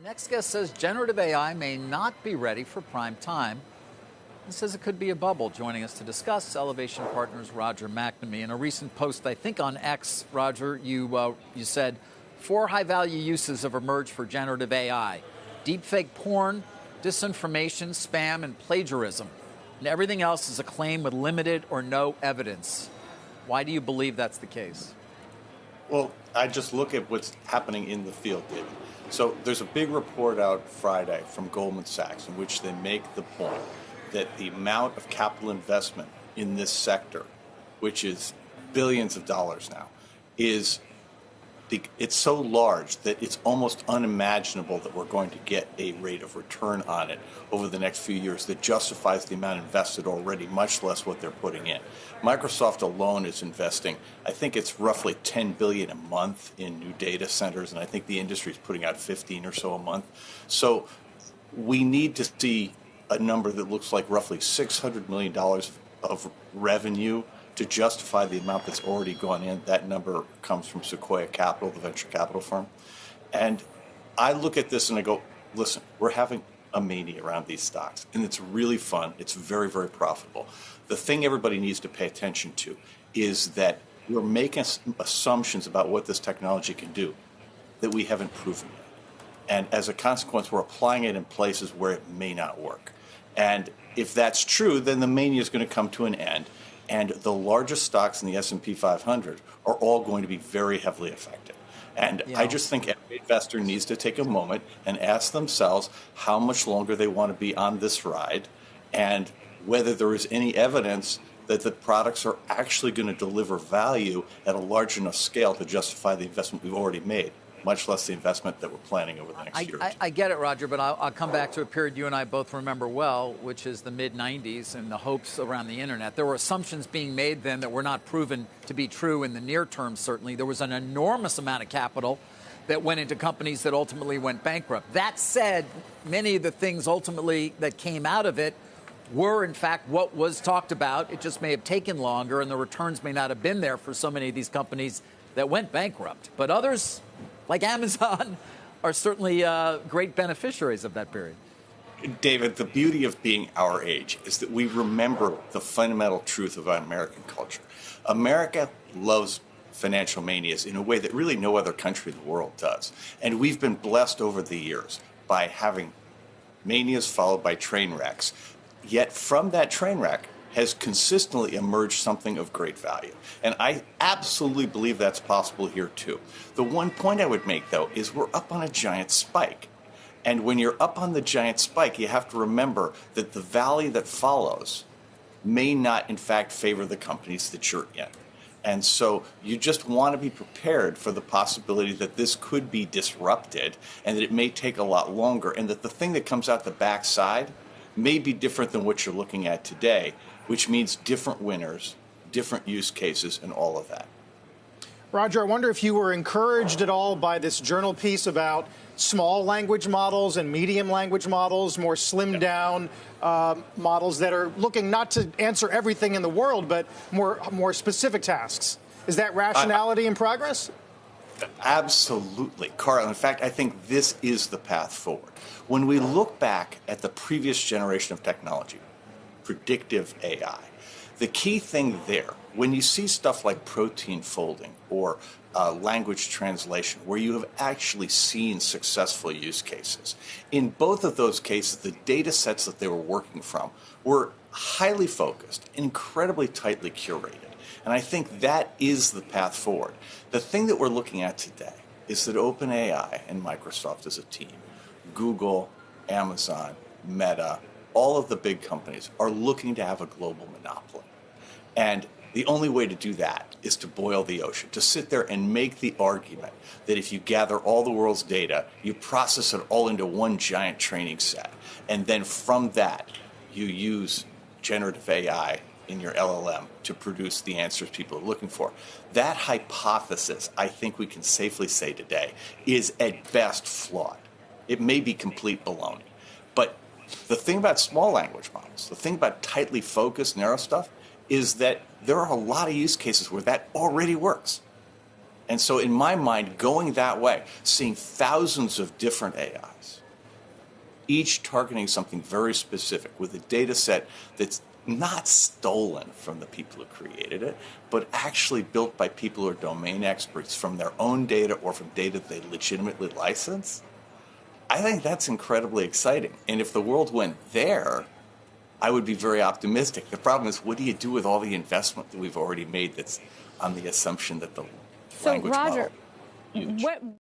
Our next guest says generative AI may not be ready for prime time. He says it could be a bubble. Joining us to discuss, Elevation Partners Roger McNamee. In a recent post, I think on X, Roger, you said 4 high-value uses have emerged for generative AI: deepfake porn, disinformation, spam, and plagiarism. And everything else is a claim with limited or no evidence. Why do you believe that's the case? Well, I just look at what's happening in the field, David. So there's a big report out Friday from Goldman Sachs in which they make the point that the amount of capital investment in this sector, which is billions of dollars now, it's so large that it's almost unimaginable that we're going to get a rate of return on it over the next few years that justifies the amount invested already, much less what they're putting in. Microsoft alone is investing, I think it's roughly $10 billion a month in new data centers, and I think the industry is putting out 15 or so a month. So we need to see a number that looks like roughly $600 million of revenue to justify the amount that's already gone in. That number comes from Sequoia Capital, the venture capital firm. And I look at this and I go, listen, we're having a mania around these stocks, and it's really fun. It's very, very profitable. The thing everybody needs to pay attention to is that we're making assumptions about what this technology can do that we haven't proven yet. And as a consequence, we're applying it in places where it may not work. And if that's true, then the mania is going to come to an end. And the largest stocks in the S&P 500 are all going to be very heavily affected. And I just think every investor needs to take a moment and ask themselves how much longer they want to be on this ride and whether there is any evidence that the products are actually going to deliver value at a large enough scale to justify the investment we've already made, much less the investment that we're planning over the next year. I get it, Roger, but I'll come back to a period you and I both remember well, which is the mid-'90s and the hopes around the internet. There were assumptions being made then that were not proven to be true in the near term, certainly. There was an enormous amount of capital that went into companies that ultimately went bankrupt. That said, many of the things ultimately that came out of it were, in fact, what was talked about. It just may have taken longer, and the returns may not have been there for so many of these companies that went bankrupt. But others, like Amazon, are certainly great beneficiaries of that period. David, the beauty of being our age is that we remember the fundamental truth about American culture. America loves financial manias in a way that really no other country in the world does. And we've been blessed over the years by having manias followed by train wrecks. Yet from that train wreck has consistently emerged something of great value. And I absolutely believe that's possible here too. The one point I would make, though, is we're up on a giant spike. And when you're up on the giant spike, you have to remember that the valley that follows may not, in fact, favor the companies that you're in. And so you just want to be prepared for the possibility that this could be disrupted and that it may take a lot longer, and that the thing that comes out the backside may be different than what you're looking at today, which means different winners, different use cases, and all of that. Roger, I wonder if you were encouraged at all by this journal piece about small language models and medium language models, more slimmed down models that are looking not to answer everything in the world, but more specific tasks. Is that rationality in progress? Absolutely, Carl. In fact, I think this is the path forward. When we look back at the previous generation of technology, predictive AI, the key thing there, when you see stuff like protein folding or language translation, where you have actually seen successful use cases, in both of those cases, the data sets that they were working from were highly focused, incredibly tightly curated. And I think that is the path forward. The thing that we're looking at today is that OpenAI and Microsoft as a team, Google, Amazon, Meta, all of the big companies are looking to have a global monopoly. And the only way to do that is to boil the ocean, to sit there and make the argument that if you gather all the world's data, you process it all into one giant training set, and then from that, you use generative AI in your LLM to produce the answers people are looking for. That hypothesis, I think we can safely say today, is at best flawed. It may be complete baloney. But the thing about small language models, the thing about tightly focused, narrow stuff, is that there are a lot of use cases where that already works. And so in my mind, going that way, seeing thousands of different AIs, each targeting something very specific with a data set that's not stolen from the people who created it, but actually built by people who are domain experts from their own data or from data they legitimately license, I think that's incredibly exciting. And if the world went there, I would be very optimistic. The problem is, what do you do with all the investment that we've already made that's on the assumption that the language Roger, model? Huge. what